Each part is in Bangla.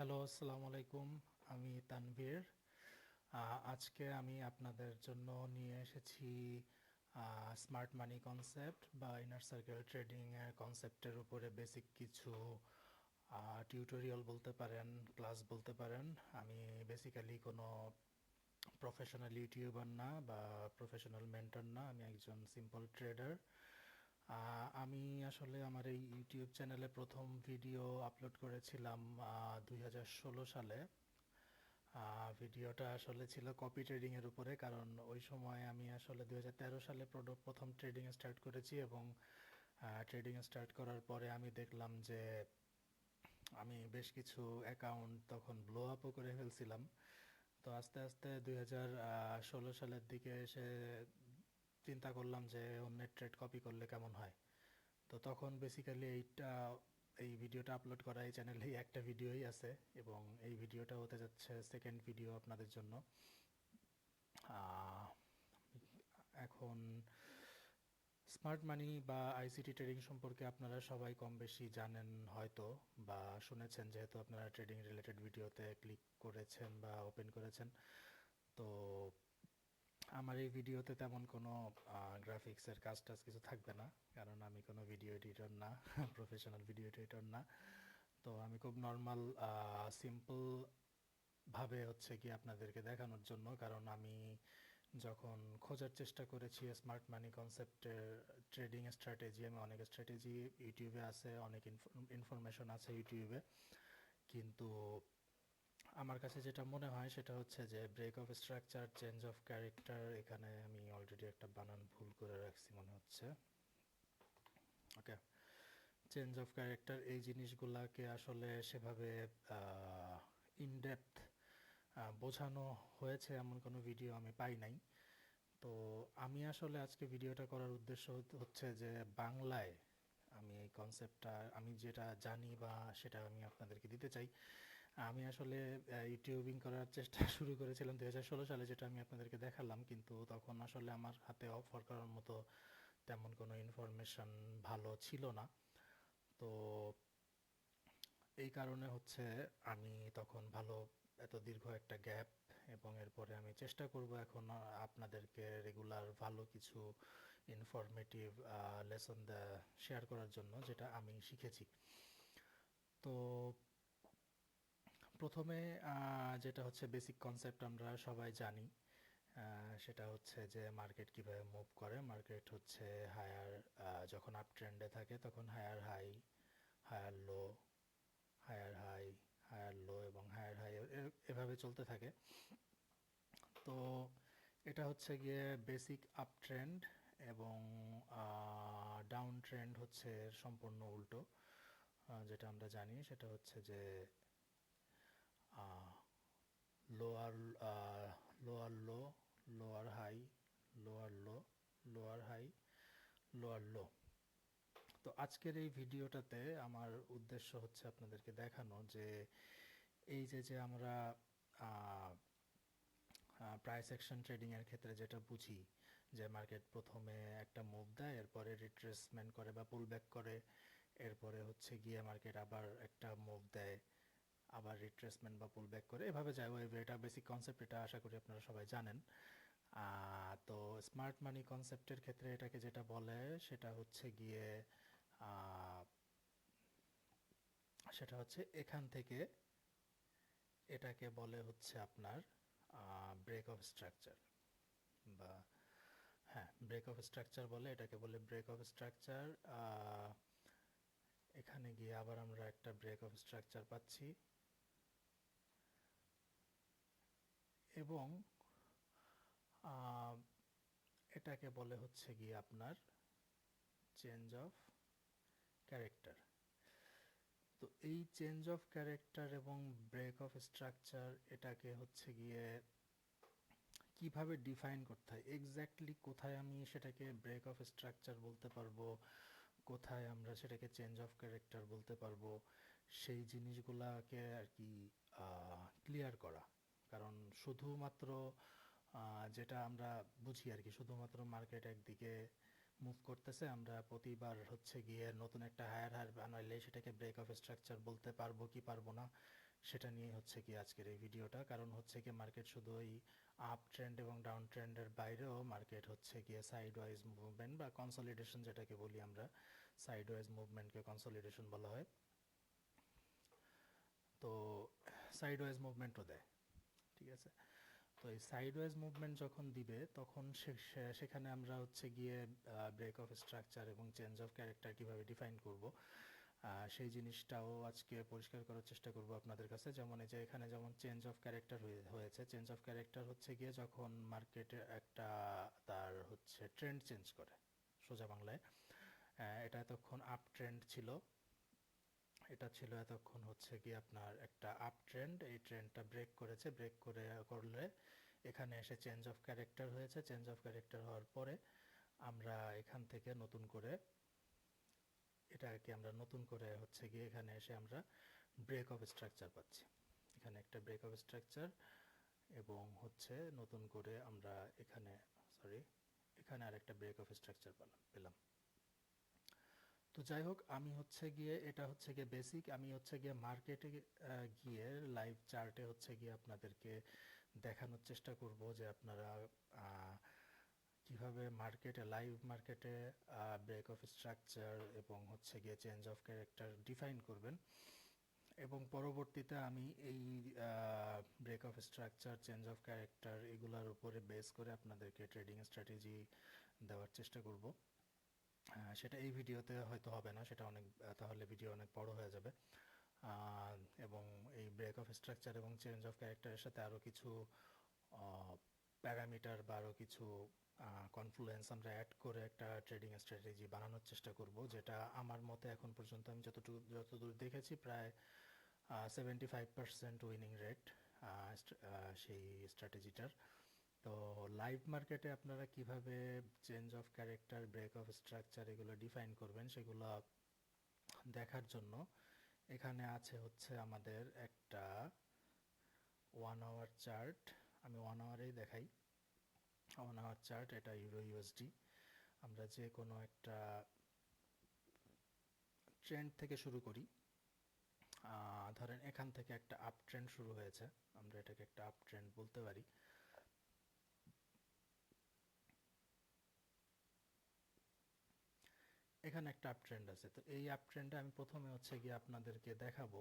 হ্যালো, আসসালামু আলাইকুম। আমি তানভীর। আজকে আমি আপনাদের জন্য নিয়ে এসেছি স্মার্ট মানি কনসেপ্ট বা ইনার সার্কেল ট্রেডিং এর কনসেপ্টের উপরে বেসিক কিছু টিউটোরিয়াল বলতে পারেন, ক্লাস বলতে পারেন। আমি বেসিক্যালি কোনো প্রফেশনাল ইউটিউবার না বা প্রফেশনাল মেন্টর না, আমি একজন সিম্পল ট্রেডার। আমি আসলে আমার এই ইউটিউব চ্যানেলে প্রথম ভিডিও আপলোড করেছিলাম 2016 সালে। ভিডিওটা আসলে ছিল কপি ট্রেডিং এর উপরে, কারণ ওই সময় আমি আসলে 2013 সালে প্রথম ট্রেডিং স্টার্ট করেছি এবং ট্রেডিং স্টার্ট করার পরে আমি দেখলাম যে আমি বেশ কিছু অ্যাকাউন্ট তখন ব্লো আপও করে ফেলছিলাম। তো আস্তে আস্তে 2016 সালের দিকে এসে চিন্তা করলাম যে অন্যের ট্রেড কপি করলে কেমন হয়। তো তখন বেসিক্যালি এই ভিডিওটা আপলোড করা এই চ্যানেলেই একটা ভিডিওই আছে, এবং এই ভিডিওটা হতে যাচ্ছে সেকেন্ড ভিডিও আপনাদের জন্য। আহ, এখন স্মার্ট মানি বা আইসিটি ট্রেডিং সম্পর্কে আপনারা সবাই কম বেশি জানেন হয়তো, বা শুনেছেন, যেহেতু আপনারা ট্রেডিং রিলেটেড ভিডিওতে ক্লিক করেছেন বা ওপেন করেছেন। তো আমার এই ভিডিওতে তেমন কোনো গ্রাফিক্সের কাজ টাজ কিছু থাকবে না, কারণ আমি কোনো ভিডিও এডিটর না, প্রফেশনাল ভিডিও এডিটর না। তো আমি খুব নর্মাল সিম্পল ভাবে হচ্ছে কি আপনাদেরকে দেখানোর জন্য, কারণ আমি যখন খোঁজার চেষ্টা করেছি স্মার্ট মানি কনসেপ্টের ট্রেডিং স্ট্র্যাটেজি, আমি অনেক স্ট্র্যাটেজি ইউটিউবে আছে, অনেক ইনফরমেশন আছে ইউটিউবে, কিন্তু আমার কাছে যেটা মনে হয় সেটা হচ্ছে যে break of structure, change of character, এখানে আমি অলরেডি একটা বানান ভুল করে রাখছি মনে হচ্ছে। ওকে, চেঞ্জ অফ ক্যারেক্টার, এই জিনিসগুলাকে আসলে সেভাবে ইনডেপথ বোঝানো হয়েছে এমন কোনো ভিডিও আমি পাই নাই। তো আমি আসলে আজকে ভিডিওটা করার উদ্দেশ্য হচ্ছে যে বাংলায় আমি এই কনসেপ্টটা, আমি যেটা জানি বা সেটা আমি আপনাদেরকে দিতে চাই। আমি আসলে ইউটিউবিং করার চেষ্টা শুরু করেছিলাম 2016 সালে, যেটা আমি আপনাদেরকে দেখালাম, কিন্তু তখন আসলে আমার হাতে অফার করার মতো তেমন কোনো ইনফরমেশন ভালো ছিল না। তো এই কারণে হচ্ছে আমি তখন ভালো, এত দীর্ঘ একটা গ্যাপ, এবং এরপরে আমি চেষ্টা করব এখন আপনাদেরকে রেগুলার ভালো কিছু ইনফরমেটিভ লেসন শেয়ার করার জন্য, যেটা আমি শিখেছি। তো প্রথমে যেটা হচ্ছে বেসিক কনসেপ্ট আমরা সবাই জানি, সেটা হচ্ছে যে মার্কেট কিভাবে মুভ করে। মার্কেট হচ্ছে হায়ার, যখন আপ ট্রেন্ডে থাকে তখন higher high, higher low, higher high, higher low এবং হায়ার হাই এভাবে চলতে থাকে। তো এটা হচ্ছে গিয়ে বেসিক আপ ট্রেন্ড, এবং ডাউন ট্রেন্ড হচ্ছে এর সম্পূর্ণ উল্টো। যেটা আমরা জানি সেটা হচ্ছে যে lower lower low, lower high, lower low, lower high, lower low. তো আজকের এই ভিডিওটাতে আমার উদ্দেশ্য হচ্ছে আপনাদেরকে দেখানো যে এই যে আমরা প্রাইস অ্যাকশন ট্রেডিং এর ক্ষেত্রে যেটা বুঝি, যে মার্কেট প্রথমে একটা মুভ দেয়, এরপরে রিট্রেসমেন্ট করে বা পুল ব্যাক করে, এরপরে হচ্ছে গিয়ে মার্কেট আবার একটা মুভ দেয়, আবার রিট্রেসমেন্ট বা পুল ব্যাক করে, এভাবে যায় ওয়েভে। এটা বেসিক কনসেপ্ট, এটা আশা করি আপনারা সবাই জানেন। তো স্মার্ট মানি কনসেপ্টের ক্ষেত্রে এটাকে যেটা বলে সেটা হচ্ছে গিয়ে আহ, সেটা হচ্ছে এখান থেকে, এটাকে বলে হচ্ছে আপনার ব্রেক অফ স্ট্রাকচার, বা হ্যাঁ, ব্রেক অফ স্ট্রাকচার বলে এটাকে, বলে ব্রেক অফ স্ট্রাকচার। এখানে গিয়ে আবার আমরা একটা ব্রেক অফ স্ট্রাকচার পাচ্ছি, এবং আহ, এটাকে বলে হচ্ছে গিয়ে আপনার চেঞ্জ অফ ক্যারেক্টার। তো এই চেঞ্জ অফ ক্যারেক্টার এবং ব্রেক অফ স্ট্রাকচার, এটাকে হচ্ছে গিয়ে কিভাবে ডিফাইন করতে হয়, এক্স্যাক্টলি কোথায় আমি সেটাকে ব্রেক অফ স্ট্রাকচার বলতে পারবো, কোথায় আমরা সেটাকে চেঞ্জ অফ ক্যারেক্টার বলতে পারবো, সেই জিনিসগুলাকে আর কি ক্লিয়ার করা। কারণ শুধুমাত্র যেটা আমরা বুঝি আর কি, শুধুমাত্র মার্কেট একদিকে মুভ করতেছে, আমরা প্রতিবার হচ্ছে গিয়ে নতুন একটা হায়ার হায়ার বানাইলে সেটাকে ব্রেক অফ স্ট্রাকচার বলতে পারবো কি পারবো না, সেটা নিয়ে হচ্ছে কি আজকের এই ভিডিওটা। কারণ হচ্ছে কি মার্কেট শুধু ওই আপ ট্রেন্ড এবং ডাউন ট্রেন্ডের বাইরেও মার্কেট হচ্ছে গিয়ে সাইড ওয়াইজ মুভমেন্ট বা কনসলিডেশন যেটাকে বলি আমরা, সাইড ওয়াইজ মুভমেন্টকে কনসলিডেশন বলা হয়। তো সাইড ওয়াইজ মুভমেন্টও দেয়, ঠিক আছে। তো এই সাইড ওয়াইজ মুভমেন্ট যখন দিবে তখন সেখানে আমরা হচ্ছে গিয়ে ব্রেক অফ স্ট্রাকচার এবং চেঞ্জ অফ ক্যারেক্টার কীভাবে ডিফাইন করব, সেই জিনিসটাও আজকে পরিষ্কার করার চেষ্টা করব আপনাদের কাছে। যেমন এই যে এখানে যেমন চেঞ্জ অফ ক্যারেক্টার হয়েছে, চেঞ্জ অফ ক্যারেক্টার হচ্ছে গিয়ে যখন মার্কেটে একটা তার হচ্ছে ট্রেন্ড চেঞ্জ করে, সোজা বাংলায়। এটা এতক্ষণ আপ ট্রেন্ড ছিল, এটা ছিল এতক্ষণ হচ্ছে কি আপনার একটা আপ ট্রেন্ড, এই ট্রেন্ডটা ব্রেক করেছে, ব্রেক করলে এখানে এসে চেঞ্জ অফ ক্যারেক্টার হয়েছে। চেঞ্জ অফ ক্যারেক্টার হওয়ার পরে আমরা এখান থেকে নতুন করে এটাকে আমরা নতুন করে হচ্ছে গিয়ে এখানে এসে আমরা ব্রেক অফ স্ট্রাকচার পাচ্ছি। এখানে একটা ব্রেক অফ স্ট্রাকচার এবং হচ্ছে নতুন করে আমরা এখানে এখানে আরেকটা ব্রেক অফ স্ট্রাকচার পেলাম। তো যাই হোক, আমি হচ্ছে গিয়ে এটা হচ্ছে গিয়ে বেসিক, আমি হচ্ছে গিয়ে মার্কেটে গিয়ে লাইভ চার্টে হচ্ছে গিয়ে আপনাদেরকে দেখানোর চেষ্টা করব যে আপনারা কিভাবে লাইভ মার্কেটে ব্রেক অফ স্ট্রাকচার এবং হচ্ছে গিয়ে চেঞ্জ অফ ক্যারেক্টার ডিফাইন করবেন। এবং পরবর্তীতে আমি এই break of structure, change of character এগুলোর উপরে বেস করে আপনাদেরকে ট্রেডিং স্ট্র্যাটেজি দেওয়ার চেষ্টা করব। সেটা এই ভিডিওতে হয়তো হবে না, সেটা অনেক তাহলে ভিডিও অনেক বড় হয়ে যাবে। এবং এই ব্রেক অফ স্ট্রাকচার এবং চেঞ্জ অফ ক্যারেক্টারের সাথে আরও কিছু প্যারামিটার বা আরও কিছু কনফ্লুয়েন্স আমরা অ্যাড করে একটা ট্রেডিং স্ট্র্যাটেজি বানানোর চেষ্টা করব, যেটা আমার মতে এখন পর্যন্ত আমি যতদূর দেখেছি প্রায় 75% উইনিং রেট সেই স্ট্র্যাটেজিটার। তো লাইভ মার্কেটে আপনারা কিভাবে change of character, break of structure এগুলো ডিফাইন করবেন সেগুলো দেখার জন্য এখানে আছে হচ্ছে আমাদের একটা 1 আওয়ার চার্ট। আমি 1 আওয়ারেই দেখাই। 1 আওয়ার চার্ট, এটা ইউরো ইউএসডি। আমরা যে কোনো একটা ট্রেন্ড থেকে শুরু করি। ধরেন এখান থেকে একটা আপ ট্রেন্ড শুরু হয়েছে, আমরা এটাকে একটা আপ ট্রেন্ড বলতে পারি। এখানে একটা আপ ট্রেন্ড আছে। তো এই আপ ট্রেন্ডে আমি প্রথমে হচ্ছে গিয়ে আপনাদেরকে দেখাবো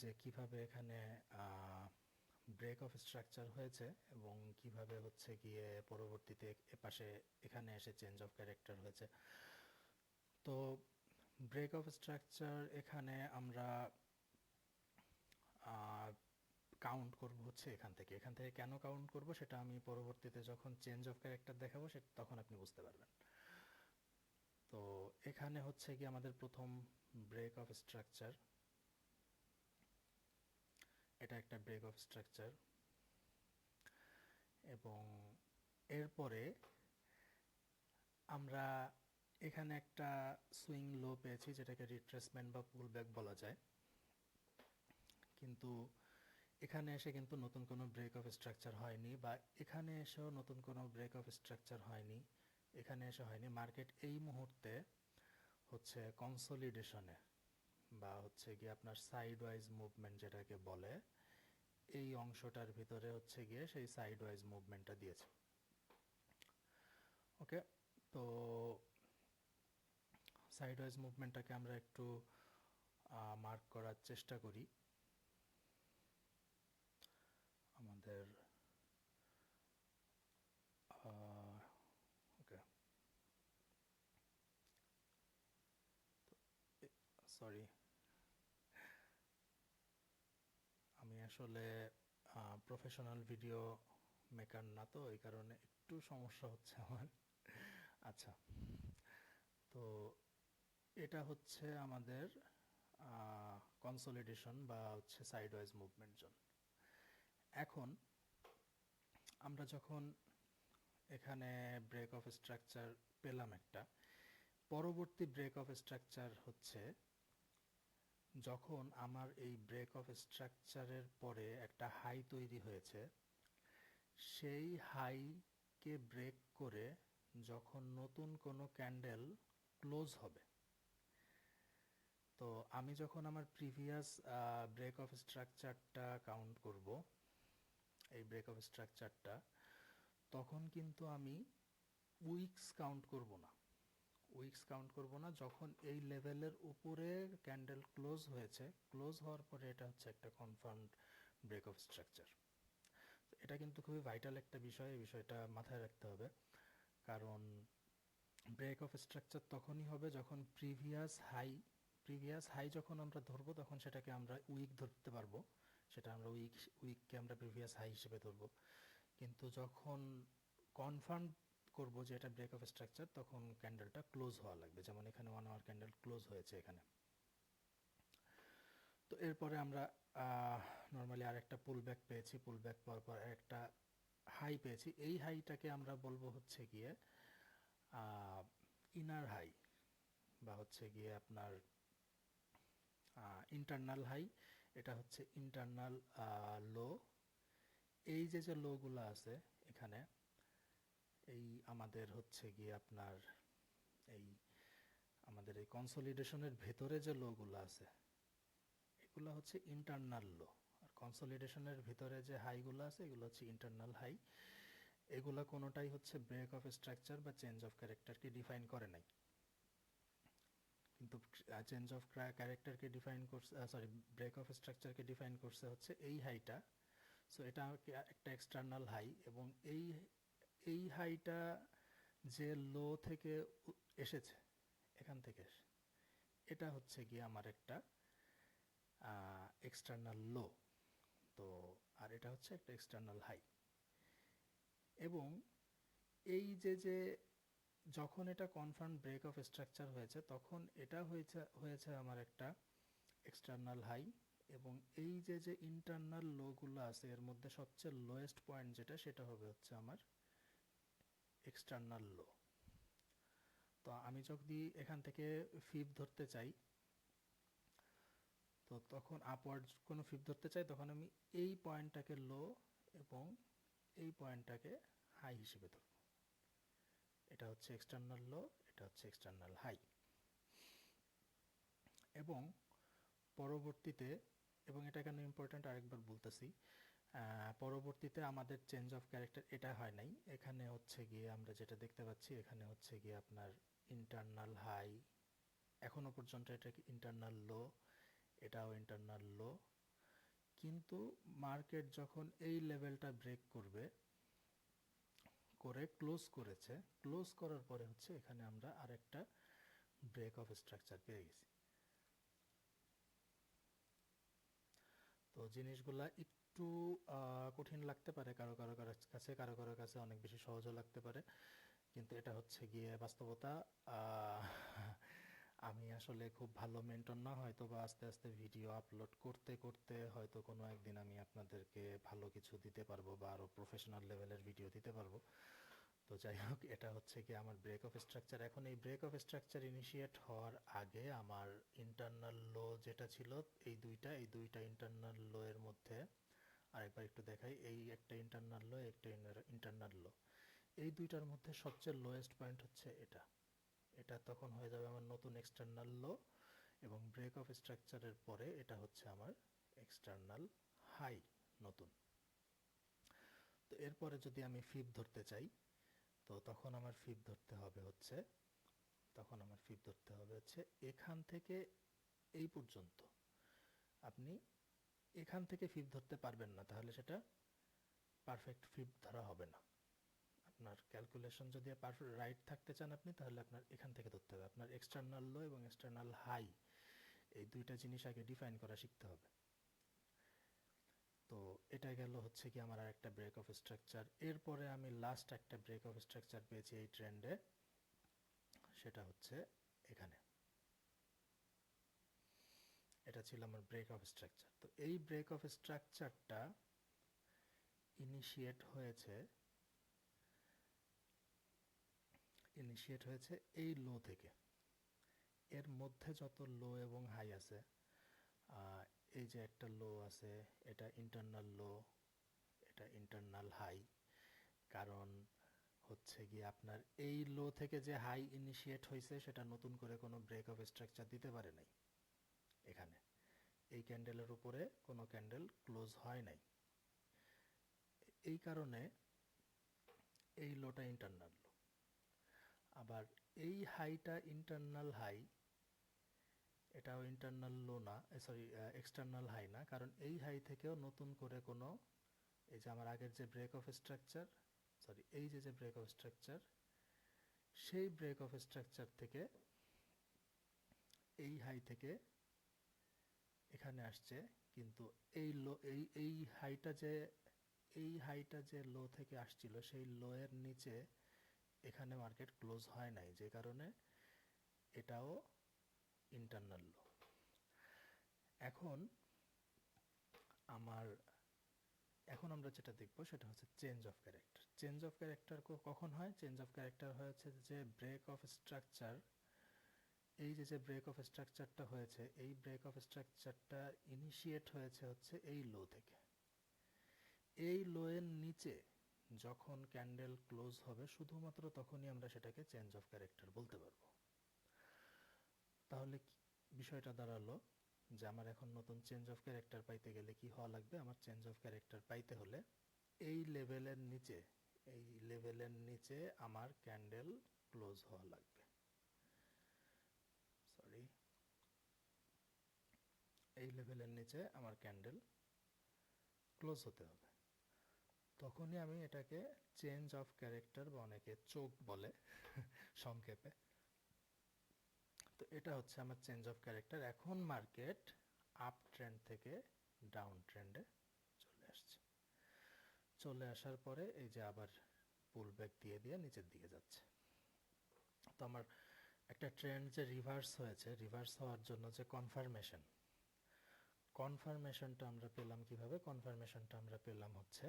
যে কিভাবে এখানে ব্রেক অফ স্ট্রাকচার হয়েছে এবং কিভাবে হচ্ছে গিয়ে পরবর্তীতে এপাশে এখানে এসে চেঞ্জ অফ ক্যারেক্টার হয়েছে। তো ব্রেক অফ স্ট্রাকচার এখানে আমরা কাউন্ট করব হচ্ছে এখান থেকে কেন কাউন্ট করব সেটা আমি পরবর্তীতে যখন চেঞ্জ অফ ক্যারেক্টার দেখাবো তখন আপনি বুঝতে পারবেন। তো এখানে হচ্ছে কি আমাদের প্রথম ব্রেক অফ স্ট্রাকচার, এটা একটা ব্রেক অফ স্ট্রাকচার। এবং এরপরে আমরা এখানে একটা সুইং লো পেয়েছি, যেটাকে রিট্রেসমেন্ট বা পুল ব্যাক বলা যায়। কিন্তু এখানে এসে কিন্তু নতুন কোনো ব্রেক অফ স্ট্রাকচার হয়নি, বা এখানে এসেও নতুন কোনো ব্রেক অফ স্ট্রাকচার হয়নি, এখানে এসে হয়নি। মার্কেট এই মুহূর্তে হচ্ছে কনসলিডেশনে বা হচ্ছে গিয়ে আপনার সাইড ওয়াইজ মুভমেন্ট যেটাকে বলে, এই অংশটার ভিতরে হচ্ছে গিয়ে সেই সাইড ওয়াইজ মুভমেন্টটা দিয়েছে। ওকে, তো সাইড ওয়াইজ মুভমেন্টটাকে আমরা একটু মার্ক করার চেষ্টা করি। আমাদের ওকে, সরি, আমি আসলে প্রফেশনাল ভিডিও মেকার না, তো এই কারণে একটু সমস্যা হচ্ছে আমার। আচ্ছা, তো এটা হচ্ছে আমাদের কনসলিডেশন বা হচ্ছে সাইড ওয়াইজ মুভমেন্ট জোন। এখন আমরা যখন এখানে ব্রেক অফ স্ট্রাকচার পেলাম একটা, পরবর্তী ব্রেক অফ স্ট্রাকচার হচ্ছে যখন আমার এই ব্রেক অফ স্ট্রাকচারের পরে একটা হাই তৈরি হয়েছে, সেই হাইকে ব্রেক করে যখন নতুন কোনো ক্যান্ডেল ক্লোজ হবে, তো আমি যখন আমার প্রিভিয়াস ব্রেক অফ স্ট্রাকচারটা কাউন্ট করব, এই ব্রেক অফ স্ট্রাকচারটা, তখন কিন্তু আমি উইকস কাউন্ট করব না। উইকস কাউন্ট করব না যখন এই লেভেলের উপরে ক্যান্ডেল ক্লোজ হয়েছে, ক্লোজ হওয়ার পরে এটা হচ্ছে একটা কনফার্মড ব্রেক অফ স্ট্রাকচার। এটা কিন্তু খুবই ভাইটাল একটা বিষয়, এই বিষয়টা মাথায় রাখতে হবে। কারণ ব্রেক অফ স্ট্রাকচার তখনই হবে যখন প্রিভিয়াস হাই যখন আমরা ধরবো তখন সেটাকে আমরা উইক ধরতে পারবো, সেটা আমরা উইককে আমরা প্রিভিয়াস হাই হিসেবে ধরবো। কিন্তু যখন কনফার্ম করব যে এটা ব্রেক অফ স্ট্রাকচার, তখন ক্যান্ডেলটা ক্লোজ হওয়া লাগবে, যেমন এখানে 1 আওয়ার ক্যান্ডেল ক্লোজ হয়েছে এখানে। তো এরপরে আমরা নর্মালি আরেকটা পুল ব্যাক পেয়েছি, পুল ব্যাক পাওয়ার পর একটা হাই পেয়েছি। এই হাইটাকে আমরা বলবো হচ্ছে গিয়ে ইনার হাই, বা হচ্ছে গিয়ে আপনার ইন্টারনাল হাই। এটা হচ্ছে ইন্টারনাল লো। এই যে যে লোগুলো আছে এখানে, এই আমাদের হচ্ছে গিয়ে আপনার এই আমাদের এই কনসলিডেশনের ভেতরে যে লোগুলো আছে এগুলো হচ্ছে ইন্টারনাল লো, আর কনসলিডেশনের ভিতরে যে হাইগুলো আছে এগুলো হচ্ছে ইন্টারনাল হাই। এগুলো কোনোটাই হচ্ছে ব্রেক অফ স্ট্রাকচার বা চেঞ্জ অফ ক্যারেক্টারকে ডিফাইন করে নাই, কিন্তু চেঞ্জ অফ ক্যারেক্টারকে ডিফাইন করছে, সরি, ব্রেক অফ স্ট্রাকচারকে ডিফাইন করছে হচ্ছে এই হাইটা। সো এটা একটা এক্সটার্নাল হাই, এবং এই এই হাইটা যে লো থেকে এসেছে, এখান থেকে এটা হচ্ছে গিয়ে আমার একটা এক্সটার্নাল লো। তো আর এটা হচ্ছে একটা এক্সটার্নাল হাই। এবং এই যে যে যখন এটা কনফার্ম ব্রেক অফ স্ট্রাকচার হয়েছে তখন এটা হয়েছে আমার একটা এক্সটার্নাল হাই। এবং এই যে যে ইন্টারনাল লোগুলো আছে এর মধ্যে সবচেয়ে লোয়েস্ট পয়েন্ট যেটা, সেটা হবে হচ্ছে আমার এক্সটার্নাল লো। তো আমি যদি এখান থেকে ফিব ধরতে চাই, তো তখন আপওয়ার্ড কোনো ফিব ধরতে চাই, তখন আমি এই পয়েন্টটাকে লো এবং এই পয়েন্টটাকে হাই হিসেবে ধরব। এটা হচ্ছে এক্সটার্নাল লো, এটা হচ্ছে এক্সটার্নাল হাই। এবং পরবর্তীতে, এবং এটা কেন ইম্পর্ট্যান্ট আরেকবার বলতেছি, পরবর্তীতে আমাদের চেঞ্জ অফ ক্যারেক্টার এটা হয় নাই। এখানে হচ্ছে গিয়ে আমরা যেটা দেখতে পাচ্ছি, এখানে হচ্ছে গিয়ে আপনার ইন্টারনাল হাই, এখনো পর্যন্ত এটা ইন্টারনাল লো, এটাও ইন্টারনাল লো। কিন্তু মার্কেট যখন এই লেভেলটা ব্রেক করবে, করে ক্লোজ করেছে, ক্লোজ করার পরে হচ্ছে এখানে আমরা আরেকটা ব্রেক অফ স্ট্রাকচার পেয়ে গেছি। তো জিনিসগুলা একটু কঠিন লাগতে পারে কারো কারো কাছে, কারো কারো কাছে অনেক বেশি সহজও লাগতে পারে, কিন্তু এটা হচ্ছে গিয়ে বাস্তবতা। আমি আসলে খুব ভালো মেন্টর না, হয়তো বা আস্তে আস্তে ভিডিও আপলোড করতে করতে হয়তো কোনো একদিন আমি আপনাদেরকে ভালো কিছু দিতে পারবো, বা আরও প্রফেশনাল লেভেলের ভিডিও দিতে পারবো। তো যাই হোক, এটা হচ্ছে কি আমার ব্রেক অফ স্ট্রাকচার। এখন এই ব্রেক অফ স্ট্রাকচার ইনিশিয়েট হওয়ার আগে আমার ইন্টারনাল লো যেটা ছিল, এই দুইটা ইন্টারনাল লো এর মধ্যে আরেকবার একটু দেখাই, এই একটা ইন্টারনাল লো, একটা ইন্টারনাল লো, এই দুইটার মধ্যে সবচেয়ে লোয়েস্ট পয়েন্ট হচ্ছে এটা। এটা তখন হয়ে যাবে আমার নতুন এক্সটার্নাল লো, এবং ব্রেক অফ স্ট্রাকচারের পরে এটা হচ্ছে আমার এক্সটার্নাল হাই নতুন। তো এরপরে যদি আমি ফিব ধরতে চাই, তো তখন আমার ফিব ধরতে হবে হচ্ছে এখান থেকে এই পর্যন্ত। আপনি এখান থেকে ফিব ধরতে পারবেন না, তাহলে সেটা পারফেক্ট ফিব ধরা হবে না। আপনার ক্যালকুলেশন যদি পারফেক্ট রাইট থাকতে চান আপনি, তাহলে আপনার এখান থেকে ধরতে হবে। আপনার এক্সটার্নাল লো এবং এক্সটার্নাল হাই, এই দুইটা জিনিস আগে ডিফাইন করা শিখতে হবে। তো এটা গেল হচ্ছে কি আমার আর একটা ব্রেক অফ স্ট্রাকচার। এরপরে আমি লাস্ট একটা ব্রেক অফ স্ট্রাকচার পেয়েছি এই ট্রেন্ডে, সেটা হচ্ছে এখানে। এটা ছিল আমার ব্রেক অফ স্ট্রাকচার। তো এই ব্রেক অফ স্ট্রাকচারটা ইনিশিয়েট হয়েছে এই লো থেকে। এর মধ্যে যত লো এবং হাই আছে, এই যে একটা লো আছে, এটা ইন্টারনাল লো, এটা ইন্টারনাল হাই। কারণ হচ্ছে গিয়ে আপনার এই লো থেকে যে হাই ইনিশিয়েট হয়েছে সেটা নতুন করে কোনো ব্রেক অফ স্ট্রাকচার দিতে পারে নাই। এখানে এই ক্যান্ডেলের উপরে কোনো ক্যান্ডেল ক্লোজ হয় নাই, এই কারণে এই লোটা ইন্টারনাল লো। আবার এই হাইটা ইন্টারনাল হাই, এটাও ইন্টারনাল লো না, সরি এক্সটার্নাল হাই না, কারণ এই হাই থেকেও নতুন করে কোনো, এই যে আমার আগের যে ব্রেক অফ স্ট্রাকচার, সরি এই যে ব্রেক অফ স্ট্রাকচার, সেই ব্রেক অফ স্ট্রাকচার থেকে এই হাই থেকে এখানে আসছে, কিন্তু এই লো এই হাইটা যে লো থেকে আসছিল সেই লো এর নিচে এখানে মার্কেট ক্লোজ হয় নাই, যে কারণে এটাও ইন্টারনাল লো। এখন আমরা যেটা দেখবো সেটা হচ্ছে change of character. Change of character কখন হয়? চেঞ্জ অফ ক্যারেক্টার হয়েছে যে ব্রেক অফ স্ট্রাকচার, এই যে ব্রেক অফ স্ট্রাকচারটা হয়েছে, এই ব্রেক অফ স্ট্রাকচারটা ইনিশিয়েট হয়েছে হচ্ছে এই লো থেকে। এই লো এর নিচে যখন ক্যান্ডেল ক্লোজ হবে শুধুমাত্র তখনই আমরা সেটাকে চেঞ্জ অফ ক্যারেক্টার বলতে পারবো। তাহলে বিষয়টা দাঁড়ালো যে আমার এখন নতুন চেঞ্জ অফ ক্যারেক্টার পাইতে গেলে কি হওয়া লাগবে? আমার চেঞ্জ অফ ক্যারেক্টার পাইতে হলে এই লেভেলের নিচে আমার ক্যান্ডেল ক্লোজ হওয়া লাগবে। সরি, এই লেভেলের নিচে আমার ক্যান্ডেল ক্লোজ হতে হবে, তখনই আমি এটাকে চেঞ্জ অফ ক্যারেক্টার বা অনেকে চোখ বলে সংক্ষেপে। তো এটা হচ্ছে আমার চেঞ্জ অফ ক্যারেক্টার। এখন মার্কেট আপ ট্রেন্ড থেকে ডাউন ট্রেন্ডে চলে আসার পরে এই যে আবার পুল ব্যাক দিয়ে নিচের দিকে যাচ্ছে। তো আমার একটা ট্রেন্ড যে রিভার্স হয়েছে, রিভার্স হওয়ার জন্য যে কনফার্মেশনটা আমরা পেলাম কিভাবে? কনফার্মেশনটা আমরা পেলাম হচ্ছে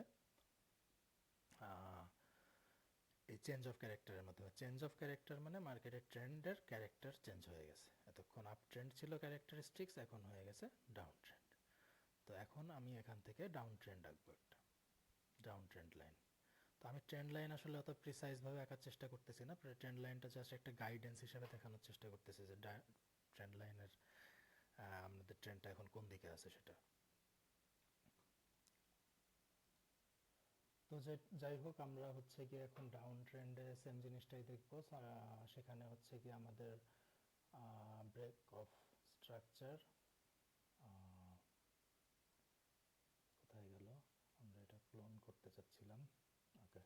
এই চেঞ্জ অফ ক্যারেক্টারের মাধ্যমে। চেঞ্জ অফ ক্যারেক্টার মানে মার্কেটের ট্রেন্ডের ক্যারেক্টার চেঞ্জ হয়ে গেছে। এতক্ষণ আপ ট্রেন্ড ছিল ক্যারেক্টারিস্টিক্স, এখন হয়ে গেছে ডাউন ট্রেন্ড। তো এখন আমি এখান থেকে ডাউন ট্রেন্ড আঁকবো, একটা ডাউন ট্রেন্ড লাইন। তো আমি ট্রেন্ড লাইন আসলে অত প্রিসাইজভাবে আঁকার চেষ্টা করতেছি না, ট্রেন্ড লাইনটা জাস্ট একটা গাইডেন্স হিসেবে দেখানোর চেষ্টা করতেছি যে ট্রেন্ড লাইনের আমাদের ট্রেন্ডটা এখন কোন দিকে আছে সেটা। তো যাই হোক, আমরা হচ্ছে গিয়ে এখন ডাউন ট্রেন্ডে সেম জিনিসটাই দেখবো। সেখানে হচ্ছে গিয়ে আমাদের ব্রেক অফ স্ট্রাকচার কোথায় গেল? আমরা এটা ক্লোন করতে চাচ্ছিলাম। ওকে,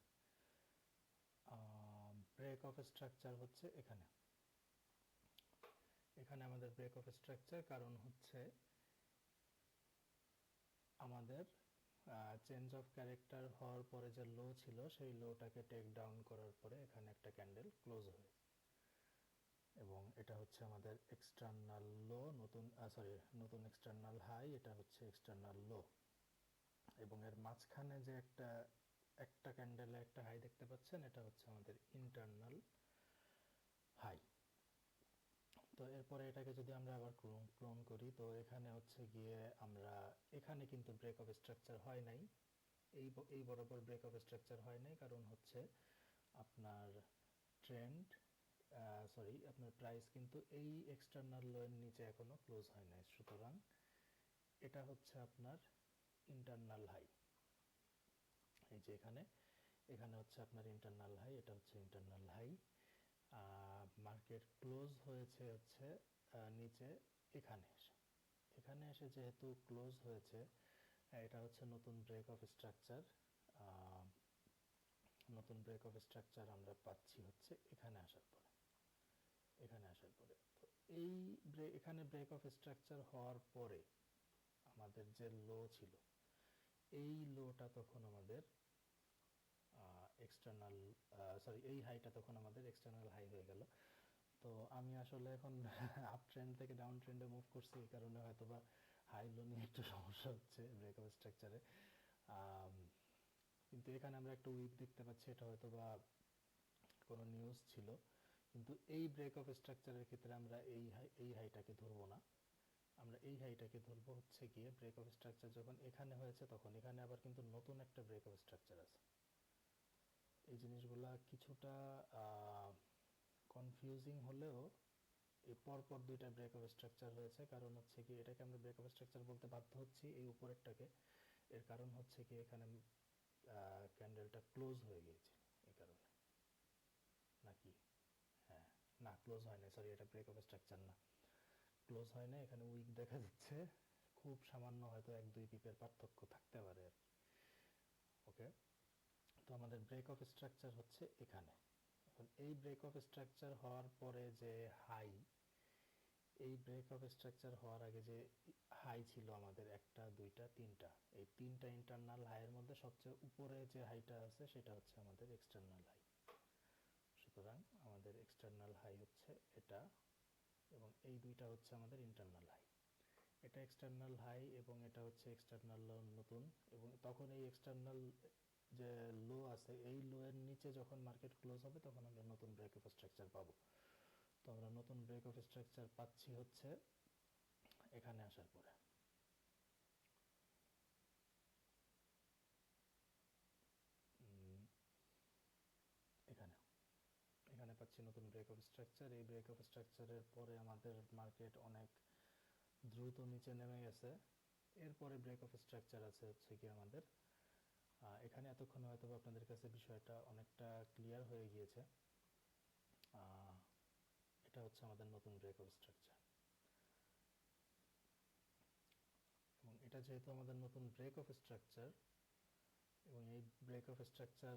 ব্রেক অফ স্ট্রাকচার হচ্ছে এখানে আমাদের ব্রেক অফ স্ট্রাকচার, কারণ হচ্ছে আমাদের চেঞ্জ অফ ক্যারেক্টার হওয়ার পরে যে লো ছিল সেই লোটাকে টেক ডাউন করার পরে এখানে একটা ক্যান্ডেল ক্লোজ হয়, এবং এটা হচ্ছে আমাদের এক্সটার্নাল লো, নতুন এক্সটার্নাল হাই, এটা হচ্ছে এক্সটার্নাল লো, এবং এর মাঝখানে যে একটা ক্যান্ডেলে একটা হাই দেখতে পাচ্ছেন, এটা হচ্ছে আমাদের ইন্টারনাল হাই। তো এরপরে এটাকে যদি আমরা আবার ক্লোন করি, তো এখানে হচ্ছে গিয়ে আমরা এখানে কিন্তু ব্রেক অফ স্ট্রাকচার হয় নাই, এই বরাবর ব্রেক অফ স্ট্রাকচার হয় নাই, কারণ হচ্ছে আপনার আপনার প্রাইস কিন্তু এই এক্সটার্নাল লো এর নিচে এখনো ক্লোজ হয় নাই, সুতরাং এটা হচ্ছে আপনার ইন্টারনাল হাই। এই যে এখানে হচ্ছে আপনার ইন্টারনাল হাই, এটা হচ্ছে ইন্টারনাল হাই। মার্কেট ক্লোজ হয়েছে হচ্ছে নিচে এখানে এসে যেহেতু ক্লোজ হয়েছে, এটা হচ্ছে নতুন ব্রেক অফ স্ট্রাকচার। নতুন ব্রেক অফ স্ট্রাকচার আমরা পাচ্ছি হচ্ছে এখানে আসার পরে। তো এখানে ব্রেক অফ স্ট্রাকচার হওয়ার পরে আমাদের যে লো ছিল, এই লোটা তখন আমাদের এই হাইটা তখন আমাদের এক্সটার্নাল হাই হয়ে গেল। তো আমি আসলে এখন আপ ট্রেন্ড থেকে ডাউন ট্রেন্ডে মুভ করছি, এই কারণে হয়তোবা হাই লো নিয়ে একটু সমস্যা হচ্ছে ব্রেক অফ স্ট্রাকচারে। কিন্তু এখানে আমরা একটা উইক দেখতে পাচ্ছি, এটা হয়তোবা কোনো নিউজ ছিল, কিন্তু এই ব্রেক অফ স্ট্রাকচারের ক্ষেত্রে আমরা এই হাইটাকে ধরবো না, আমরা এই হাইটাকে ধরবো হচ্ছে গিয়ে ব্রেক অফ স্ট্রাকচার যখন এখানে হয়েছে তখন এখানে আবার কিন্তু নতুন একটা ব্রেক অফ স্ট্রাকচার আছে। এই জিনিসগুলা কিছুটা কনফিউজিং হলেও এই পরপর দুইটা ব্রেক অফ স্ট্রাকচার হয়েছে, কারণ হচ্ছে কি এটাকে আমরা ব্রেক অফ স্ট্রাকচার বলতে বাধ্য হচ্ছি এই উপরেরটাকে। এর কারণ হচ্ছে কি এখানে ক্যান্ডেলটা ক্লোজ হয়ে গিয়েছে এই কারণে, নাকি? হ্যাঁ, না ক্লোজ হয় না, সরি, এটা ব্রেক অফ স্ট্রাকচার না, ক্লোজ হয় না, এখানে উইক দেখা যাচ্ছে, খুব সামান্য হয়তো 1-2 পিপের পার্থক্য থাকতে পারে আর কি। ওকে, তো আমাদের ব্রেক অফ স্ট্রাকচার হচ্ছে এখানে। এখন এই ব্রেক অফ স্ট্রাকচার হওয়ার পরে যে হাই, এই ব্রেক অফ স্ট্রাকচার হওয়ার আগে যে হাই ছিল আমাদের 1টা 2টা 3টা, এই 3টা ইন্টারনাল হাইয়ের মধ্যে সবচেয়ে উপরে যে হাইটা আছে সেটা হচ্ছে আমাদের এক্সটার্নাল হাই। সুতরাং আমাদের এক্সটার্নাল হাই হচ্ছে এটা, এবং এই দুইটা হচ্ছে আমাদের ইন্টারনাল হাই। এটা এক্সটার্নাল হাই এবং এটা হচ্ছে এক্সটার্নাল নতুন, এবং তখন এই এক্সটার্নাল যে লো আছে এই লো এর নিচে যখন মার্কেট ক্লোজ হবে তখন আমরা নতুন ব্রেক অফ স্ট্রাকচার পাবো। তো আমরা নতুন ব্রেক অফ স্ট্রাকচার পাচ্ছি হচ্ছে এখানে আসার পরে। এখানে এখানে পাচ্ছি নতুন ব্রেক অফ স্ট্রাকচার। এই ব্রেক অফ স্ট্রাকচারের পরে আমাদের মার্কেট অনেক দ্রুত নিচে নেমে গেছে। এরপরে ব্রেক অফ স্ট্রাকচার আছে হচ্ছে কি আমাদের এখানে, এতক্ষণ হয়তো আপনাদের কাছে বিষয়টা অনেকটা ক্লিয়ার হয়ে গিয়েছে। এটা হচ্ছে আমাদের নতুন ব্রেক অফ স্ট্রাকচার, এবং এটা যেহেতু আমাদের নতুন ব্রেক অফ স্ট্রাকচার, এবং এই ব্রেক অফ স্ট্রাকচার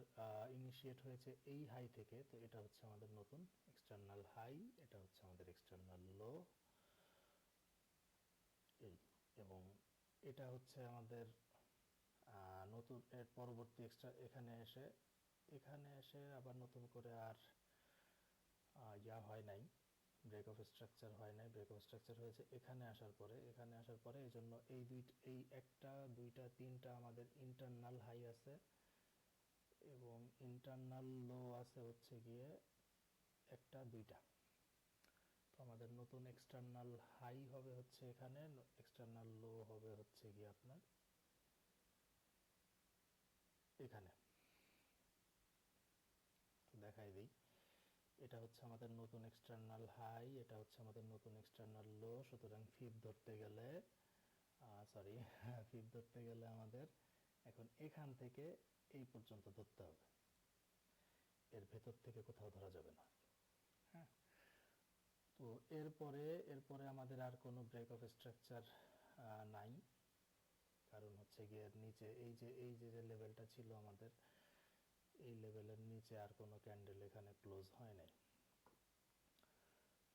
ইনিশিয়েট হয়েছে এই হাই থেকে, তো এটা হচ্ছে আমাদের নতুন এক্সটার্নাল হাই, এটা হচ্ছে আমাদের এক্সটার্নাল লো, এবং এটা হচ্ছে আমাদের নতুন এর পরবর্তী এক্সট্রা এখানে এসে আবার নতুন করে আর হয় নাই, ব্রেক অফ স্ট্রাকচার হয় নাই। ব্রেক অফ স্ট্রাকচার হয়েছে এখানে আসার পরে। এই জন্য এই 1টা 2টা 3টা আমাদের ইন্টারনাল হাই আছে, এবং ইন্টারনাল লো আছে হচ্ছে গিয়ে 1টা 2টা। তো আমাদের নতুন এক্সটার্নাল হাই হবে হচ্ছে এখানে, এক্সটার্নাল লো হবে হচ্ছে গিয়ে আপনার এখানে। তো দেখাই দিই, এটা হচ্ছে আমাদের নতুন এক্সটার্নাল হাই, এটা হচ্ছে আমাদের নতুন এক্সটার্নাল লো। সুতরাং ফিফ ধরতে গেলে ফিফ ধরতে গেলে আমাদের এখন এখান থেকে এই পর্যন্ত ধরতে হবে, এর ভেতর থেকে কোথাও ধরা যাবে না। হ্যাঁ, তো এরপরে আমাদের আর কোনো ব্রেক অফ স্ট্রাকচার নাই, কারণ হচ্ছে গিয়ে নিচে এই যে লেভেলটা ছিল আমাদের, এই লেভেলের নিচে আর কোনো ক্যান্ডেল এখানে ক্লোজ হয় নাই।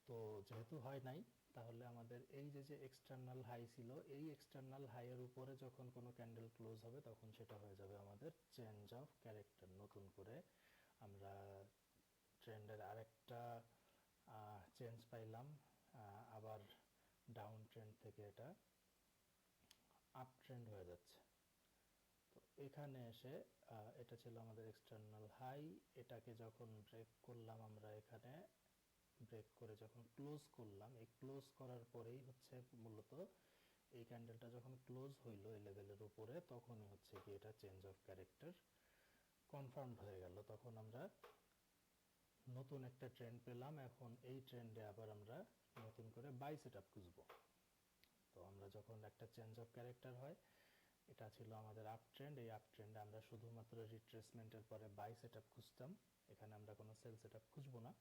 তো যেহেতু হয় নাই, তাহলে আমাদের এই যে এক্সটার্নাল হাই ছিল, এই এক্সটার্নাল হাইয়ের উপরে যখন কোনো ক্যান্ডেল ক্লোজ হবে তখন সেটা হয়ে যাবে আমাদের চেঞ্জ অফ ক্যারেক্টার। নতুন করে আমরা ট্রেন্ডের আরেকটা চেঞ্জ পাইলাম, আবার ডাউন ট্রেন্ড থেকে এটা আপ ট্রেন্ড হয়ে যাচ্ছে। তো এখানে এসে এটা ছিল আমাদের এক্সটার্নাল হাই, এটাকে যখন ব্রেক করলাম আমরা, এখানে ব্রেক করে যখন ক্লোজ করলাম, এই ক্লোজ করার পরেই হচ্ছে মূলত এই ক্যান্ডেলটা যখন ক্লোজ হইল এই লেভেলের উপরে, তখনই হচ্ছে কি এটা চেঞ্জ অফ ক্যারেক্টার কনফার্মড হয়ে গেল। তখন আমরা নতুন একটা ট্রেন্ড পেলাম। এখন এই ট্রেন্ডে আবার আমরা নতুন করে বাই সেট আপ খুঁজবো। তো আমরা যখন একটা চেঞ্জ অফ ক্যারেক্টার হয়, এটা ছিল আমাদের আপ ট্রেন্ড, এই আপ ট্রেন্ডে আমরা শুধুমাত্র রিট্রেসমেন্টের পরে বাই সেট আপ খুঁজতাম। এখানে আমরা কোনো সেল সেট আপ খুঁজবো না।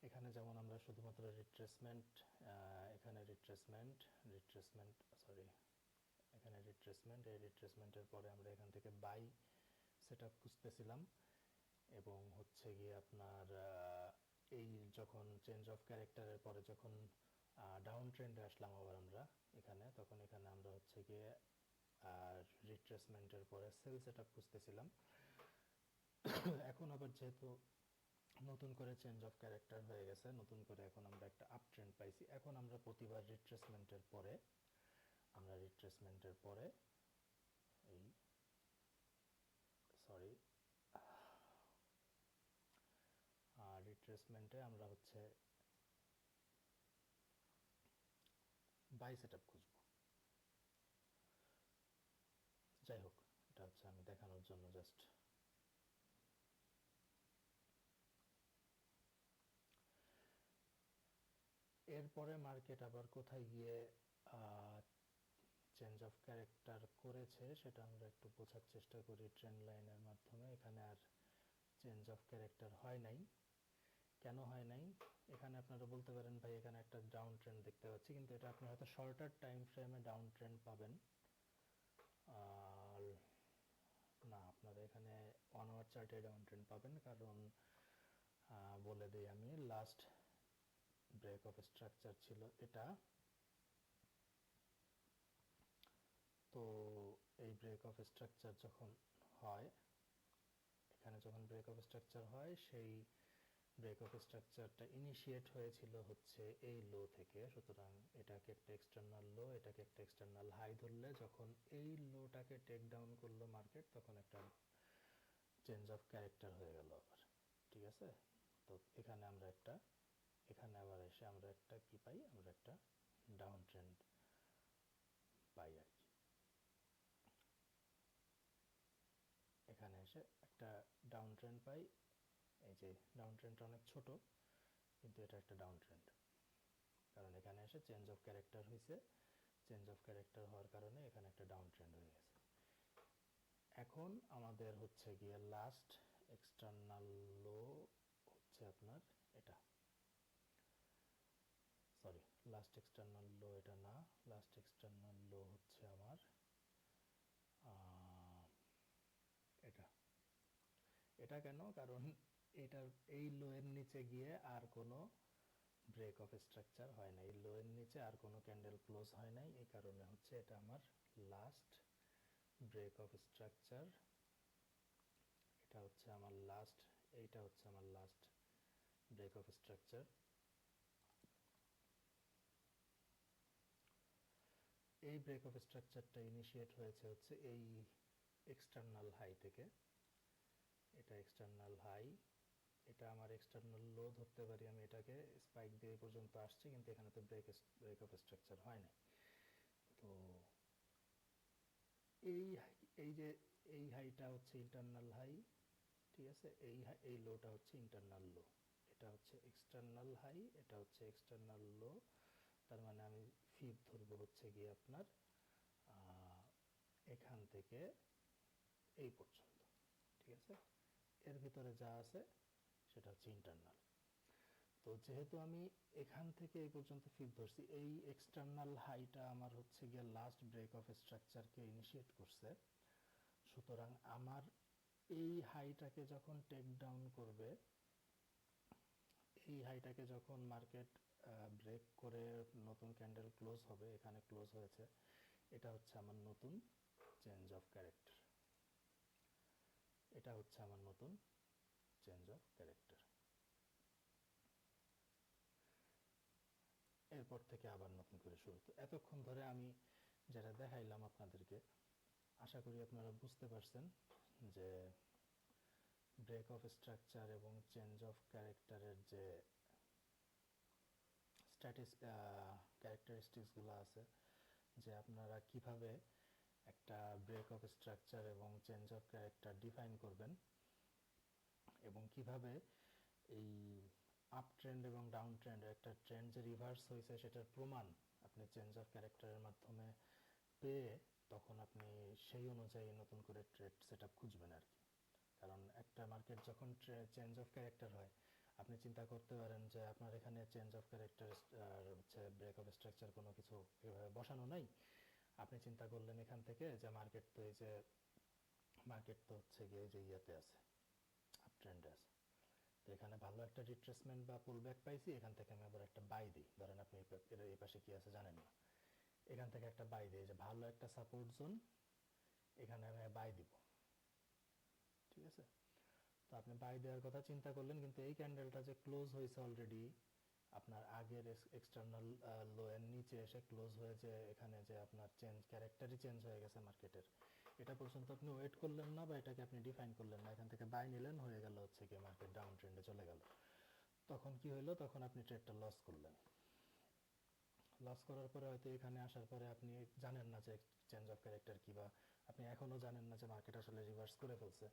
এখানে যেমন আমরা শুধুমাত্র রিট্রেসমেন্ট, এখানে রিট্রেসমেন্ট, এই রিট্রেসমেন্টের পরে আমরা এখান থেকে বাই সেট আপ খুঁজতেছিলাম, এবং হচ্ছে গিয়ে আপনার এই যখন চেঞ্জ অফ ক্যারেক্টারের পরে যখন ডাউন ট্রেন্ডে আসলাম আবার আমরা এখানে, তখন এখানে আমরা হচ্ছে গিয়ে রিট্রেসমেন্টের পরে সেল সেট আপ খুঁজতেছিলাম। এখন আবার যেহেতু নতুন করে চেঞ্জ অফ ক্যারেক্টার হয়ে গেছে, নতুন করে এখন আমরা একটা আপ ট্রেন্ড পাইছি, এখন আমরা প্রতিবার রিট্রেসমেন্টের পরে এই রিট্রেসমেন্টে আমরা হচ্ছে বাই সেট আপ খুঁজবো। যাই হোক, এটা হচ্ছে আমি দেখানোর জন্য জাস্ট। এরপরে মার্কেট আবার কোথায় গিয়ে চেঞ্জ অফ ক্যারেক্টার করেছে সেটা আমরা একটু বোঝার চেষ্টা করি ট্রেন্ড লাইনের মাধ্যমে। এখানে আর চেঞ্জ অফ ক্যারেক্টার হয় নাই। কেন হয় নাই? এখানে আপনারা বলতে পারেন ভাই এখানে একটা ডাউন ট্রেন্ড দেখতে পাচ্ছি, কিন্তু এটা আপনি হয়তো শর্টার টাইম ফ্রেমে ডাউন ট্রেন্ড পাবেন। আর না, আপনারা এখানে 1 আওয়ার চার্টে ডাউন ট্রেন্ড পাবেন, কারণ বলে দিই আমি, লাস্ট ব্রেক অফ স্ট্রাকচার ছিল এটা। তো এই ব্রেক অফ স্ট্রাকচার যখন হয়, এখানে যখন ব্রেক অফ স্ট্রাকচার হয়, সেই ব্রেক অফ স্ট্রাকচারটা ইনিশিয়েট হয়েছিল হচ্ছে এই লো থেকে। সুতরাং এটাকে একটা এক্সটার্নাল লো, এটাকে একটা এক্সটার্নাল হাই ধরলে যখন এই লোটাকে টেক ডাউন করলো মার্কেট, তখন একটা চেঞ্জ অফ ক্যারেক্টার হয়ে গেল আবার। ঠিক আছে? তো এখানে আমরা একটা, এখানে আবার এসে আমরা একটা কি পাই, আমরা একটা ডাউন ট্রেন্ড পাই আর কি। এখানে এসে একটা ডাউন ট্রেন্ড পাই। এই যে ডাউন ট্রেন্ডটা অনেক ছোট, কিন্তু এটা একটা ডাউন ট্রেন্ড, কারণ এখানে এসে চেঞ্জ অফ ক্যারেক্টার হয়েছে। চেঞ্জ অফ ক্যারেক্টার হওয়ার কারণে এখানে একটা ডাউন ট্রেন্ড হয়ে গেছে। এখন আমাদের হচ্ছে গিয়ে লাস্ট এক্সটার্নাল লো হচ্ছে আপনার এটা, সরি, লাস্ট এক্সটার্নাল লো এটা না, লাস্ট এক্সটার্নাল লো হচ্ছে আমার এটা। এটা কেন? কারণ এটার এই লো এর নিচে গিয়ে আর কোনো ব্রেক অফ স্ট্রাকচার হয় নাই, লো এর নিচে আর কোনো ক্যান্ডেল ক্লোজ হয় নাই, এই কারণে হচ্ছে এটা আমার লাস্ট ব্রেক অফ স্ট্রাকচার। এটা হচ্ছে আমার লাস্ট, এইটা হচ্ছে আমার লাস্ট ব্রেক অফ স্ট্রাকচার। এই ব্রেক অফ স্ট্রাকচারটা ইনিশিয়েট হয়েছে হচ্ছে এই এক্সটার্নাল হাই থেকে। এটা এক্সটার্নাল হাই, এটা আমার এক্সটার্নাল লো ধরতে পারি আমি এটাকে। স্পাইক দিয়ে পর্যন্ত আসছে, কিন্তু এখানে তো ব্রেক অফ স্ট্রাকচার হয় না। তো এই এই যে এই হাইটা হচ্ছে ইন্টারনাল হাই, ঠিক আছে? এই লোটা হচ্ছে ইন্টারনাল লো, এটা হচ্ছে এক্সটার্নাল হাই, এটা হচ্ছে এক্সটার্নাল লো। তার মানে আমি ফিব ধরবো হচ্ছে গিয়ে আপনার এখান থেকে এই পর্যন্ত। ঠিক আছে? এর ভিতরে যা আছে সেটা হচ্ছে ইন্টারনাল। তো যেহেতু আমি এখান থেকে এই পর্যন্ত ফিব ধরছি, এই এক্সটার্নাল হাইটা আমার হচ্ছে গিয়ে লাস্ট ব্রেক অফ স্ট্রাকচারকে ইনিশিয়েট করছে। সুতরাং আমার এই হাইটাকে যখন টেক ডাউন করবে, এই হাইটাকে যখন মার্কেট ব্রেক করে নতুন ক্যান্ডেল ক্লোজ হবে, এখানে ক্লোজ হয়েছে, এটা হচ্ছে আমার নতুন চেঞ্জ অফ ক্যারেক্টার। এটা হচ্ছে আমার নতুন চেঞ্জ অফ ক্যারেক্টার। এরপর থেকে আবার নতুন করে শুরু। তো এতক্ষণ ধরে আমি যেটা দেখাইলাম আপনাদেরকে, আশা করি আপনারা বুঝতে পারছেন যে ব্রেক অফ স্ট্রাকচার এবং চেঞ্জ অফ ক্যারেক্টারের যে ক্যারেক্টারিস্টিক্সগুলো আছে, যে আপনারা কিভাবে একটা ব্রেক অফ স্ট্রাকচার এবং চেঞ্জ অফ ক্যারেক্টার ডিফাইন করবেন, এবং কিভাবে এই আপ ট্রেন্ড এবং ডাউন ট্রেন্ড, একটা ট্রেন্ড যে রিভার্স হয়েছে সেটার প্রমাণ আপনি চেঞ্জ অফ ক্যারেক্টারের মাধ্যমে পেয়ে তখন আপনি সেই অনুযায়ী নতুন করে ট্রেড সেট আপ খুঁজবেন আর কি। কারণ একটা মার্কেট যখন চেঞ্জ অফ ক্যারেক্টার হয়, আপনি চিন্তা করতে পারেন যে আপনার এখানে চেঞ্জ অফ ক্যারেক্টার হচ্ছে ব্রেক অফ স্ট্রাকচার কোনো কিছু এভাবে বসানো নাই। আপনি চিন্তা করলেন এখান থেকে যে মার্কেট তো এই যে মার্কেট তো হচ্ছে গিয়ে যে ইয়েতে আছে, আপ ট্রেন্ডে আছে, তো এখানে ভালো একটা রিট্রেসমেন্ট বা পুল ব্যাক পাইছি, এখান থেকে আমি আবার একটা বাই দিই। ধরেন আপনি এই পাশে কি আছে জানেন না, এখান থেকে একটা বাই দিই, যে ভালো একটা সাপোর্ট জোন, এখানে আমি বাই দিব। ঠিক আছে? তো আপনি বাই দেওয়ার কথা চিন্তা করলেন, কিন্তু এই ক্যান্ডেলটা যে ক্লোজ হয়েছে অলরেডি আপনার আগের এক্সটার্নাল লো এর নিচে এসে ক্লোজ হয়ে, যে এখানে যে আপনার ক্যারেক্টারই চেঞ্জ হয়ে গেছে মার্কেটের, এটা পর্যন্ত আপনি ওয়েট করলেন না বা এটাকে আপনি ডিফাইন করলেন না, এখান থেকে বাই নিলেন, হয়ে গেল হচ্ছে কি মার্কেট ডাউন ট্রেন্ডে চলে গেল। তখন কি হলো? তখন আপনি ট্রেডটা লস করলেন। লস করার পরে হয়তো এখানে আসার পরে আপনি জানেন না যে চেঞ্জ অফ ক্যারেক্টার কি, বা আপনি এখনও জানেন না যে মার্কেট আসলে রিভার্স করে ফেলছে।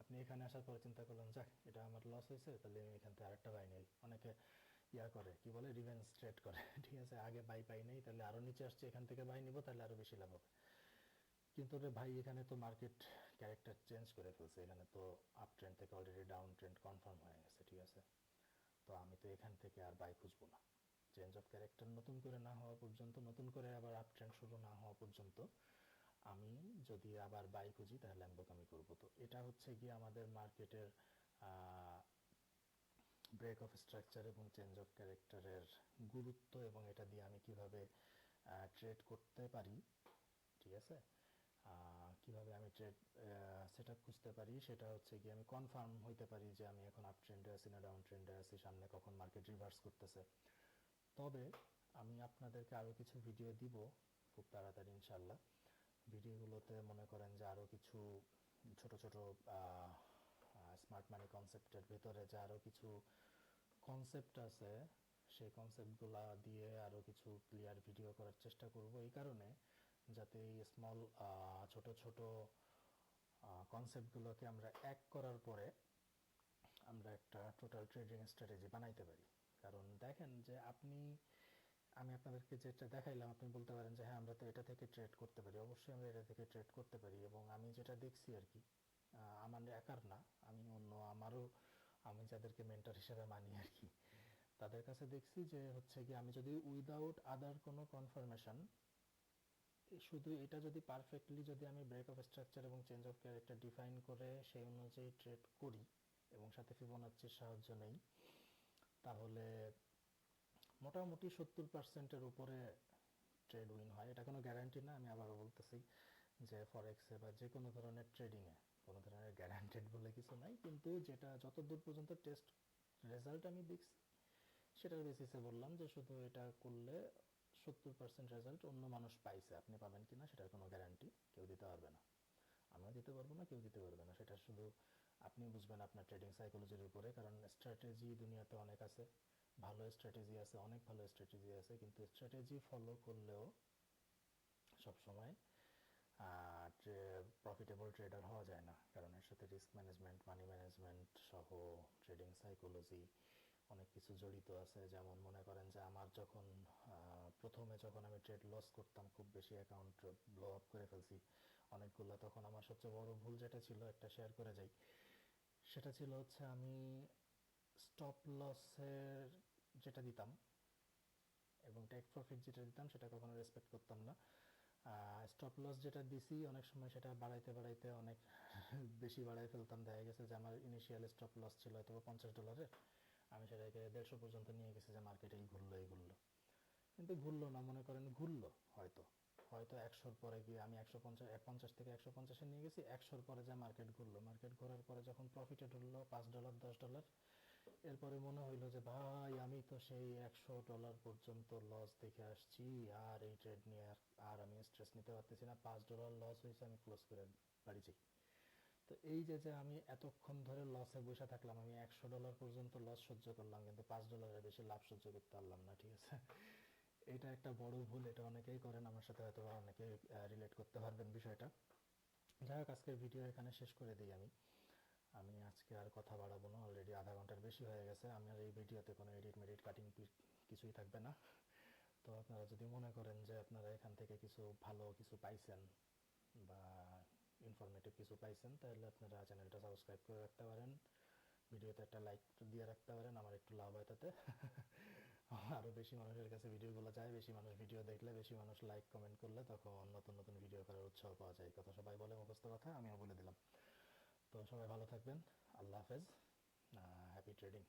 আপনি এখানে আসার পরে চিন্তা করলেন, যাক এটা আমার লস হয়েছে, তাহলে আমি এখান থেকে আরেকটা বাই নেই। অনেকে ইয়া করে, কি বলে, রিভেঞ্জ ট্রেড করে। ঠিক আছে, আগে বাই পাই নাই, তাহলে আরো নিচে আসছে, এখান থেকে বাই নিব, তাহলে আরো বেশি লাভ হবে। কিন্তু রে ভাই, এখানে তো মার্কেট ক্যারেক্টার চেঞ্জ করে ফেলছে, এখানে তো আপ ট্রেন্ড থেকে অলরেডি ডাউন ট্রেন্ড কনফার্ম হয়ে গেছে। ঠিক আছে, তো আমি তো এখান থেকে আর বাই খুঁজবো না। চেঞ্জ অফ ক্যারেক্টার নতুন করে না হওয়া পর্যন্ত, নতুন করে আবার আপ ট্রেন্ড শুরু না হওয়া পর্যন্ত আমি যদি আবার বাই খুঁজি তাহলে আমি বোকামি করবো। তো এটা হচ্ছে গিয়ে আমাদের মার্কেটের ব্রেক অফ স্ট্রাকচার এবং চেঞ্জ অফ ক্যারেক্টারের গুরুত্ব, এবং এটা দিয়ে আমি কিভাবে ট্রেড করতে পারি। ঠিক আছে, কিভাবে আমি ট্রেড সেট আপ খুঁজতে পারি, সেটা হচ্ছে গিয়ে আমি কনফার্ম হইতে পারি যে আমি এখন আপ ট্রেন্ডে আছি না ডাউন ট্রেন্ডে আছি, সামনে কখন মার্কেট রিভার্স করতেছে। তবে আমি আপনাদেরকে আরও কিছু ভিডিও দিব খুব তাড়াতাড়ি ইনশাল্লাহ। ভিডিওগুলোতে মনে করেন যে আরও কিছু ছোট ছোট স্মার্ট মানি কনসেপ্টের ভেতরে যে আরও কিছু কনসেপ্ট আছে, সেই কনসেপ্টগুলো দিয়ে আরও কিছু ক্লিয়ার ভিডিও করার চেষ্টা করব, এই কারণে যাতে এই স্মল ছোট ছোট কনসেপ্টগুলোকে আমরা এক করার পরে আমরা একটা টোটাল ট্রেডিং স্ট্র্যাটেজি বানাইতে পারি। কারণ দেখেন যে আমি আপনাদেরকে যেটা দেখাইলাম, আপনি বলতে পারেন যে হ্যাঁ আমরা তো এটা থেকে ট্রেড করতে পারি। অবশ্যই আমরা এটা থেকে ট্রেড করতে পারি, এবং আমি যেটা দেখছি আর কি, আমার একার না, আমি অন্য আমি যাদেরকে মেন্টর হিসেবে মানি আর কি, তাদের কাছে দেখছি যে হচ্ছে কি, আমি যদি উইদাউট আদার কোনো কনফার্মেশন, শুধু এটা যদি পারফেক্টলি যদি আমি ব্রেক অফ স্ট্রাকচার এবং চেঞ্জ অফ ক্যারেক্টার ডিফাইন করে সেই অনুযায়ী ট্রেড করি এবং সাথে ফিবোনাচ্চির সাহায্য নেই, তাহলে মোটামুটি 70%-এর উপরে ট্রেড উইন হয়। এটা কোনো গ্যারান্টি না, আমি আবারও বলতেছি যে ফরেক্সে বা যে কোনো ধরনের ট্রেডিংয়ে কোনো ধরনের গ্যারান্টেড বলে কিছু নাই, কিন্তু যেটা যতদূর পর্যন্ত টেস্ট রেজাল্ট আমি দেখছি সেটার বেসিসে বললাম যে শুধু এটা করলে 70% রেজাল্ট অন্য মানুষ পাইছে, আপনি পাবেন কিনা সেটার কোনো গ্যারান্টি কেউ দিতে পারবে না, আমিও দিতে পারবো না, কেউ দিতে পারবে না। সেটা শুধু আপনি বুঝবেন আপনার ট্রেডিং সাইকোলজির উপরে। কারণ স্ট্র্যাটেজি দুনিয়াতে অনেক আছে, ভালো স্ট্র্যাটেজি আছে, অনেক ভালো স্ট্র্যাটেজি আছে, কিন্তু স্ট্র্যাটেজি ফলো করলেও সবসময় প্রফিটেবল ট্রেডার হওয়া যায় না। কারণ এর সাথে রিস্ক ম্যানেজমেন্ট, মানি ম্যানেজমেন্ট সহ ট্রেডিং সাইকোলজি অনেক কিছু জড়িত আছে। যেমন মনে করেন যে আমার যখন প্রথমে যখন আমি ট্রেড লস করতাম, খুব বেশি অ্যাকাউন্ট ব্লো আপ করে ফেলছি অনেকগুলো, তখন আমার সবচেয়ে বড় ভুল যেটা ছিল, একটা শেয়ার করে যাই, সেটা ছিল হচ্ছে আমি স্টপ লসের যেটা দিতাম এবং টেক প্রফিট যেটা দিতাম সেটা কখনো রেসপেক্ট করতাম না। স্টপ লস যেটা দিছি অনেক সময় সেটা বাড়াইতে বাড়াইতে অনেক বেশি বাড়াই ফেলতাম। দেখা গেছে যে আমার ইনিশিয়াল স্টপ লস ছিল হয়তো $50, আমি সেটাকে 150 পর্যন্ত নিয়ে গেছি যে মার্কেট এই ঘুরলো এই ঘুরলো, কিন্তু ঘুরলো না, মনে করেন ঘুরলো হয়তো হয়তো 100-র পরে গিয়ে আমি 150 থেকে 150-এ নিয়ে গেছি, 100-র পরে যা মার্কেট ঘুরলো, মার্কেট ঘোরার পরে যখন প্রফিটে ঢুকলো $5 $10, এরপরে মনে হইলো যে ভাই আমি তো সেই $100 পর্যন্ত লস দেখে আসছি, আর এই ট্রেড নিয়ে আর আমি স্ট্রেস নিতে পারতেছি না, $5 লস হয়েছে, আমি ক্লোজ করে বাড়ি যাই। তো এই যে যে আমি এতক্ষণ ধরে লসে বসে থাকলাম, আমি $100 পর্যন্ত লস সহ্য করলাম, কিন্তু $5-এর বেশি লাভ সহ্য করতে পারলাম না। ঠিক আছে, এটা একটা বড় ভুল, এটা অনেকেই করেন, আমার সাথে হয়তো অনেকে রিলেট করতে পারবেন বিষয়টা। যাই হোক, আজকের ভিডিও এখানে শেষ করে দিই। আমি আমি আজকে আর কথা বাড়াবো না, অলরেডি আধা ঘন্টার বেশি হয়ে গেছে। আমার এই ভিডিওতে কোনো এডিট মেডিট কাটিং কিছুই থাকবে না। তো আপনারা যদি মনে করেন যে আপনারা এখান থেকে কিছু ভালো কিছু পাইছেন বা ইনফরমেটিভ কিছু পাইছেন, তাহলে আপনারা চ্যানেলটা সাবস্ক্রাইব করে রাখতে পারেন, ভিডিওতে একটা লাইক দিয়ে রাখতে পারেন, আমার একটু লাভ হয় তাতে। আরও বেশি মানুষের কাছে ভিডিওগুলো যায়, বেশি মানুষ ভিডিও দেখলে, বেশি মানুষ লাইক কমেন্ট করলে তখন নতুন নতুন ভিডিও করার উৎসাহ পাওয়া যায়। কথা সবাই বলে, মুখস্থ কথা আমিও বলে দিলাম। তো সবাই ভালো থাকবেন, আল্লাহ হাফেজ, হ্যাপি ট্রেডিং।